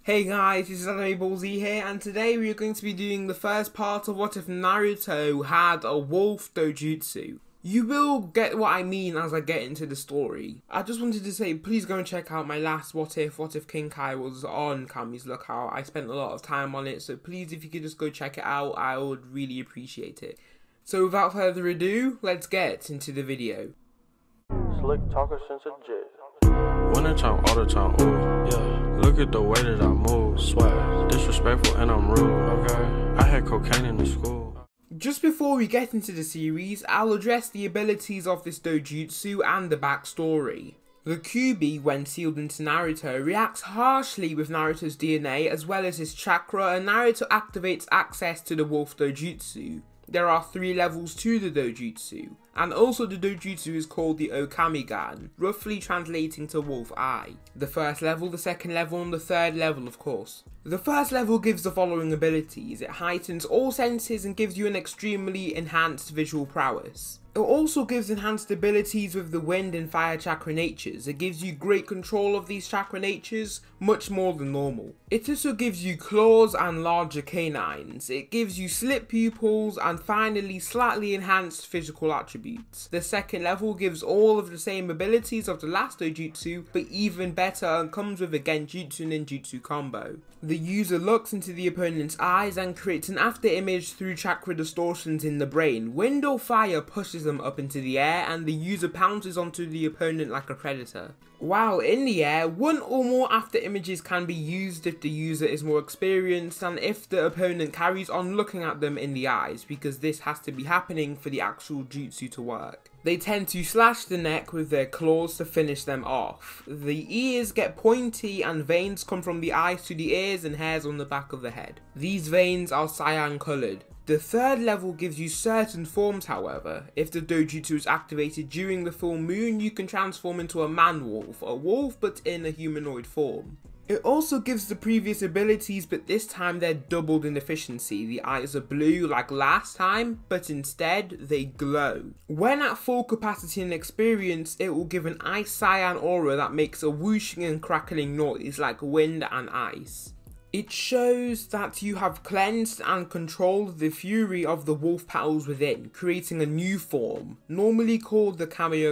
Hey guys, this is Anime here, and today we are going to be doing the first part of what if Naruto had a wolf dojutsu. You will get what I mean as I get into the story. I just wanted to say, please go and check out my last What If King Kai was on Kami's Lookout. I spent a lot of time on it, so please if you could just go check it out, I would really appreciate it. So without further ado, let's get into the video. Slick talker since a jet. Wintertime, all the time, ooh, yeah. Look at the way that I move, swag, disrespectful and I'm rude, okay. I had cocaine in the school. Just before we get into the series, I'll address the abilities of this dojutsu and the backstory. The Kyuubi, when sealed into Naruto, reacts harshly with Naruto's DNA as well as his chakra, and Naruto activates access to the wolf dojutsu. There are 3 levels to the dojutsu, and also the dojutsu is called the Okamigan, roughly translating to wolf eye. The first level, the second level, and the third level of course. The first level gives the following abilities. It heightens all senses and gives you an extremely enhanced visual prowess. It also gives enhanced abilities with the wind and fire chakra natures. It gives you great control of these chakra natures, much more than normal. It also gives you claws and larger canines. It gives you slit pupils and finally slightly enhanced physical attributes. The second level gives all of the same abilities of the last dojutsu, but even better and comes with a genjutsu ninjutsu combo. The user looks into the opponent's eyes and creates an after image through chakra distortions in the brain. Wind or fire pushes them up into the air and the user pounces onto the opponent like a predator. While in the air, 1 or more after images can be used if the user is more experienced and if the opponent carries on looking at them in the eyes, because this has to be happening for the actual jutsu to work. They tend to slash the neck with their claws to finish them off. The ears get pointy and veins come from the eyes to the ears and hairs on the back of the head. These veins are cyan coloured. The third level gives you certain forms however. If the dojutsu is activated during the full moon, you can transform into a man-wolf, a wolf but in a humanoid form. It also gives the previous abilities, but this time they're doubled in efficiency. The eyes are blue like last time, but instead they glow. When at full capacity and experience, it will give an ice cyan aura that makes a whooshing and crackling noise like wind and ice. It shows that you have cleansed and controlled the fury of the wolf petals within, creating a new form, normally called the Kami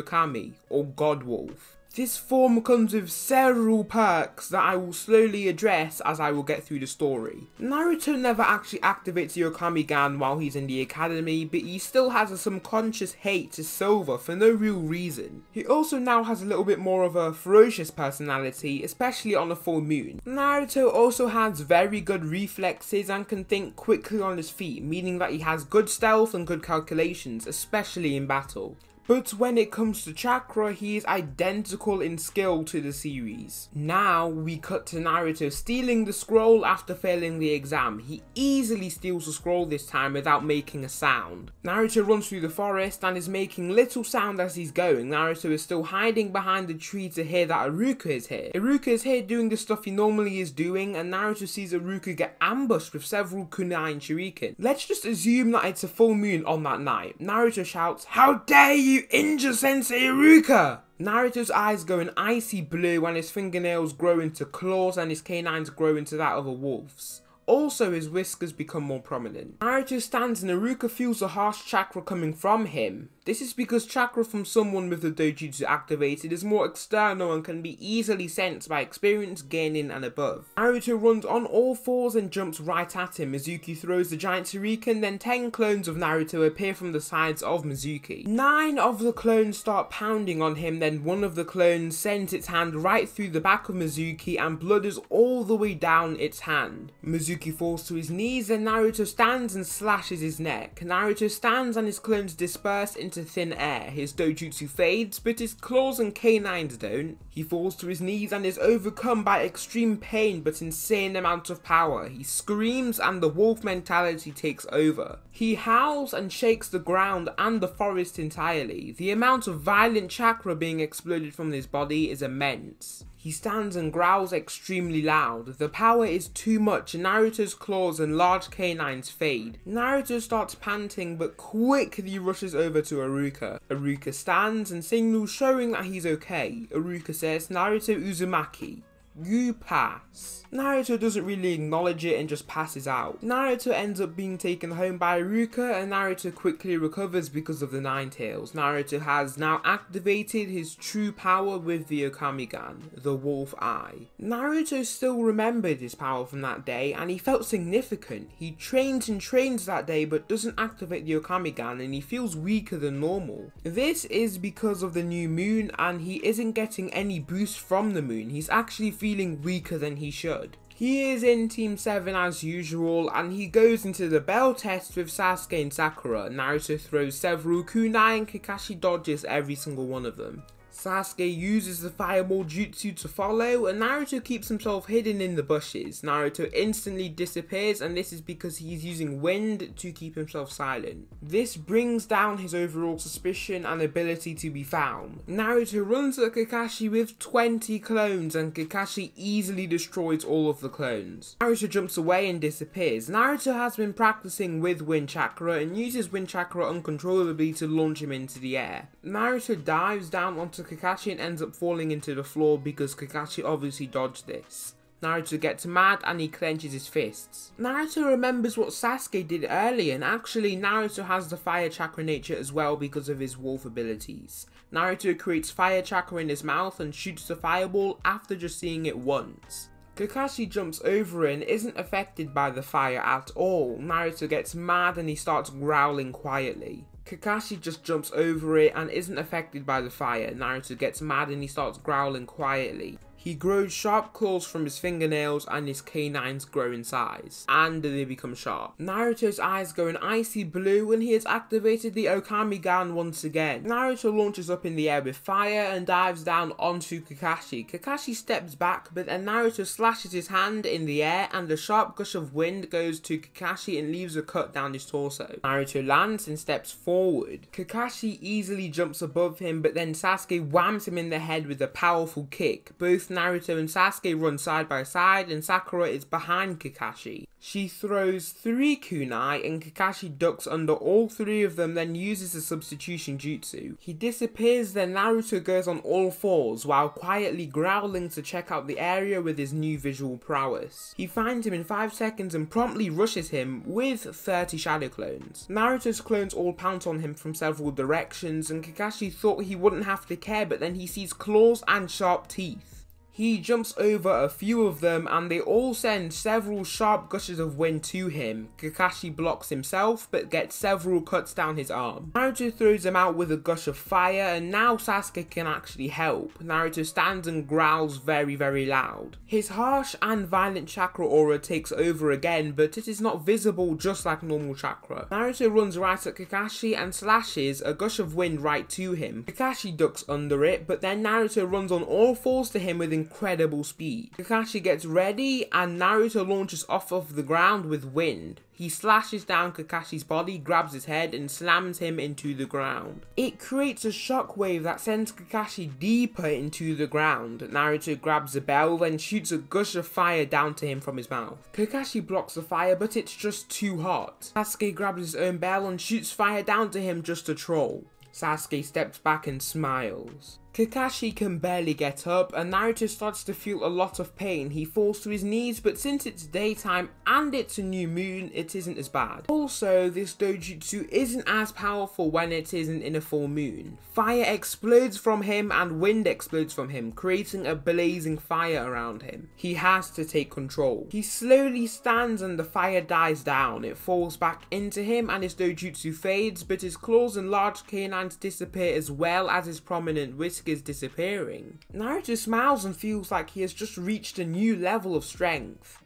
or God Wolf. This form comes with several perks that I will slowly address as I will get through the story. Naruto never actually activates the Okamigan while he's in the academy, but he still has a subconscious hate to Silver for no real reason. He also now has a little bit more of a ferocious personality, especially on a full moon. Naruto also has very good reflexes and can think quickly on his feet, meaning that he has good stealth and good calculations, especially in battle. But when it comes to chakra, he is identical in skill to the series. Now we cut to Naruto stealing the scroll after failing the exam. He easily steals the scroll this time without making a sound. Naruto runs through the forest and is making little sound as he's going. Naruto is still hiding behind the tree to hear that Iruka is here. Iruka is here doing the stuff he normally is doing, and Naruto sees Iruka get ambushed with several kunai and shuriken. Let's just assume that it's a full moon on that night. Naruto shouts, "How dare you injure Sensei Iruka!" Naruto's eyes go an icy blue and his fingernails grow into claws and his canines grow into that of a wolf's. Also, his whiskers become more prominent. Naruto stands and Iruka feels the harsh chakra coming from him. This is because chakra from someone with the dojutsu activated is more external and can be easily sensed by experience gaining and above. Naruto runs on all fours and jumps right at him. Mizuki throws the giant shuriken, then 10 clones of Naruto appear from the sides of Mizuki. 9 of the clones start pounding on him, then one of the clones sends its hand right through the back of Mizuki and blood is all the way down its hand. Mizuki falls to his knees, then Naruto stands and slashes his neck. Naruto stands and his clones disperse into thin air. His dojutsu fades, but his claws and canines don't. He falls to his knees and is overcome by extreme pain but insane amount of power. He screams and the wolf mentality takes over. He howls and shakes the ground and the forest entirely. The amount of violent chakra being exploded from his body is immense. He stands and growls extremely loud. The power is too much and Naruto's claws and large canines fade. Naruto starts panting but quickly rushes over to Iruka. Iruka stands and signals showing that he's okay. Iruka says, "Naruto Uzumaki." You pass. Naruto doesn't really acknowledge it and just passes out. Naruto ends up being taken home by Iruka, and Naruto quickly recovers because of the Nine Tails. Naruto has now activated his true power with the Okamigan, the Wolf Eye. Naruto still remembered his power from that day and he felt significant. He trains and trains that day but doesn't activate the Okamigan and he feels weaker than normal. This is because of the new moon and he isn't getting any boost from the moon. He's actually feeling weaker than he should. He is in Team 7 as usual and he goes into the bell test with Sasuke and Sakura. Naruto throws several kunai and Kakashi dodges every single one of them. Sasuke uses the fireball jutsu to follow and Naruto keeps himself hidden in the bushes. Naruto instantly disappears and this is because he's using wind to keep himself silent. This brings down his overall suspicion and ability to be found. Naruto runs at Kakashi with 20 clones and Kakashi easily destroys all of the clones. Naruto jumps away and disappears. Naruto has been practicing with wind chakra and uses wind chakra uncontrollably to launch him into the air. Naruto dives down onto Kakashi and ends up falling into the floor because Kakashi obviously dodged this. Naruto gets mad and he clenches his fists. Naruto remembers what Sasuke did earlier and actually Naruto has the fire chakra nature as well because of his wolf abilities. Naruto creates fire chakra in his mouth and shoots the fireball after just seeing it once. Kakashi jumps over it and isn't affected by the fire at all. Naruto gets mad and he starts growling quietly. Kakashi just jumps over it and isn't affected by the fire. Naruto gets mad and he starts growling quietly. He grows sharp claws from his fingernails and his canines grow in size, and they become sharp. Naruto's eyes go an icy blue and he has activated the Okamigan once again. Naruto launches up in the air with fire and dives down onto Kakashi. Kakashi steps back but then Naruto slashes his hand in the air and a sharp gush of wind goes to Kakashi and leaves a cut down his torso. Naruto lands and steps forward. Kakashi easily jumps above him but then Sasuke whams him in the head with a powerful kick. Both Naruto and Sasuke run side by side and Sakura is behind Kakashi. She throws 3 kunai and Kakashi ducks under all 3 of them, then uses a substitution jutsu. He disappears, then Naruto goes on all 4s while quietly growling to check out the area with his new visual prowess. He finds him in 5 seconds and promptly rushes him with 30 shadow clones. Naruto's clones all pounce on him from several directions and Kakashi thought he wouldn't have to care but then he sees claws and sharp teeth. He jumps over a few of them and they all send several sharp gushes of wind to him. Kakashi blocks himself but gets several cuts down his arm. Naruto throws him out with a gush of fire and now Sasuke can actually help. Naruto stands and growls very loud. His harsh and violent chakra aura takes over again but it is not visible just like normal chakra. Naruto runs right at Kakashi and slashes a gush of wind right to him. Kakashi ducks under it but then Naruto runs on all 4s to him with incredible speed. Kakashi gets ready and Naruto launches off of the ground with wind. He slashes down Kakashi's body, grabs his head and slams him into the ground. It creates a shockwave that sends Kakashi deeper into the ground. Naruto grabs a bell then shoots a gush of fire down to him from his mouth. Kakashi blocks the fire but it's just too hot. Sasuke grabs his own bell and shoots fire down to him just to troll. Sasuke steps back and smiles. Kakashi can barely get up and Naruto starts to feel a lot of pain. He falls to his knees but since it's daytime and it's a new moon it isn't as bad. Also this dojutsu isn't as powerful when it isn't in a full moon. Fire explodes from him and wind explodes from him creating a blazing fire around him. He has to take control. He slowly stands and the fire dies down. It falls back into him and his dojutsu fades but his claws and large canines disappear as well as his prominent whiskers is disappearing. Naruto smiles and feels like he has just reached a new level of strength.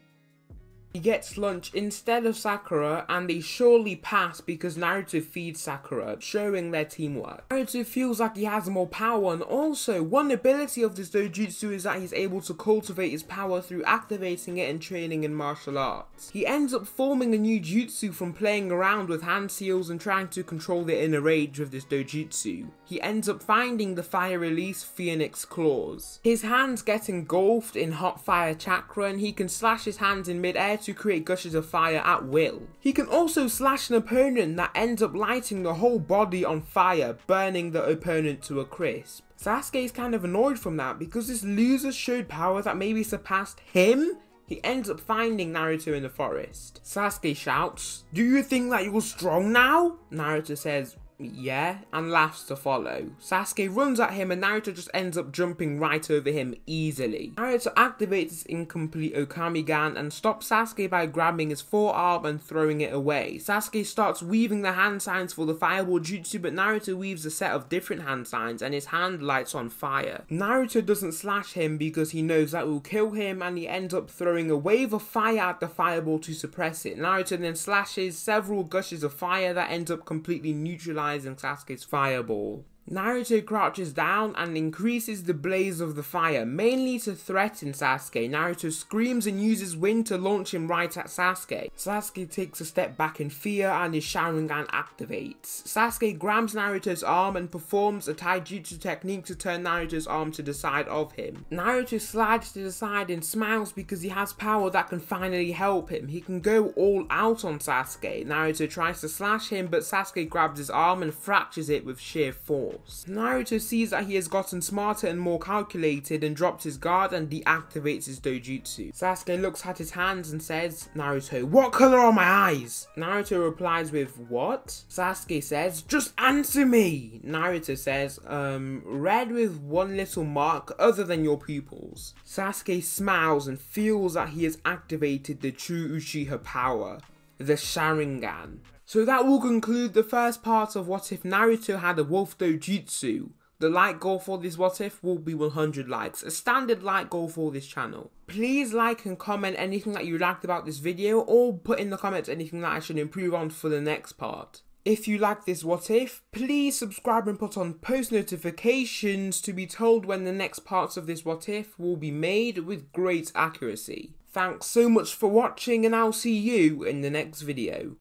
He gets lunch instead of Sakura and they surely pass because Naruto feeds Sakura, showing their teamwork. Naruto feels like he has more power and also one ability of this dojutsu is that he's able to cultivate his power through activating it and training in martial arts. He ends up forming a new jutsu from playing around with hand seals and trying to control the inner rage with this dojutsu. He ends up finding the fire release Phoenix Claws. His hands get engulfed in hot fire chakra and he can slash his hands in mid-air to create gushes of fire at will. He can also slash an opponent that ends up lighting the whole body on fire, burning the opponent to a crisp. Sasuke is kind of annoyed from that because this loser showed power that maybe surpassed him. He ends up finding Naruto in the forest. Sasuke shouts, "Do you think that you're strong now?" Naruto says, "Yeah," and laughs to follow. Sasuke runs at him and Naruto just ends up jumping right over him easily. Naruto activates his incomplete Okamigan and stops Sasuke by grabbing his forearm and throwing it away. Sasuke starts weaving the hand signs for the fireball jutsu, but Naruto weaves a set of different hand signs and his hand lights on fire. Naruto doesn't slash him because he knows that will kill him, and he ends up throwing a wave of fire at the fireball to suppress it. Naruto then slashes several gushes of fire that ends up completely neutralizing Sasuke's fireball. Naruto crouches down and increases the blaze of the fire, mainly to threaten Sasuke. Naruto screams and uses wind to launch him right at Sasuke. Sasuke takes a step back in fear and his Sharingan activates. Sasuke grabs Naruto's arm and performs a taijutsu technique to turn Naruto's arm to the side of him. Naruto slides to the side and smiles because he has power that can finally help him. He can go all out on Sasuke. Naruto tries to slash him, but Sasuke grabs his arm and fractures it with sheer force. Naruto sees that he has gotten smarter and more calculated and drops his guard and deactivates his Dojutsu. Sasuke looks at his hands and says, "Naruto, what color are my eyes?" Naruto replies with, "What?" Sasuke says, "Just answer me." Naruto says, red with one little mark other than your pupils." Sasuke smiles and feels that he has activated the true Uchiha power, the Sharingan. So that will conclude the first part of What If Naruto Had a Wolf Dojutsu. The like goal for this What If will be 100 likes, a standard like goal for this channel. Please like and comment anything that you liked about this video, or put in the comments anything that I should improve on for the next part. If you like this What If, please subscribe and put on post notifications to be told when the next parts of this What If will be made with great accuracy. Thanks so much for watching, and I'll see you in the next video.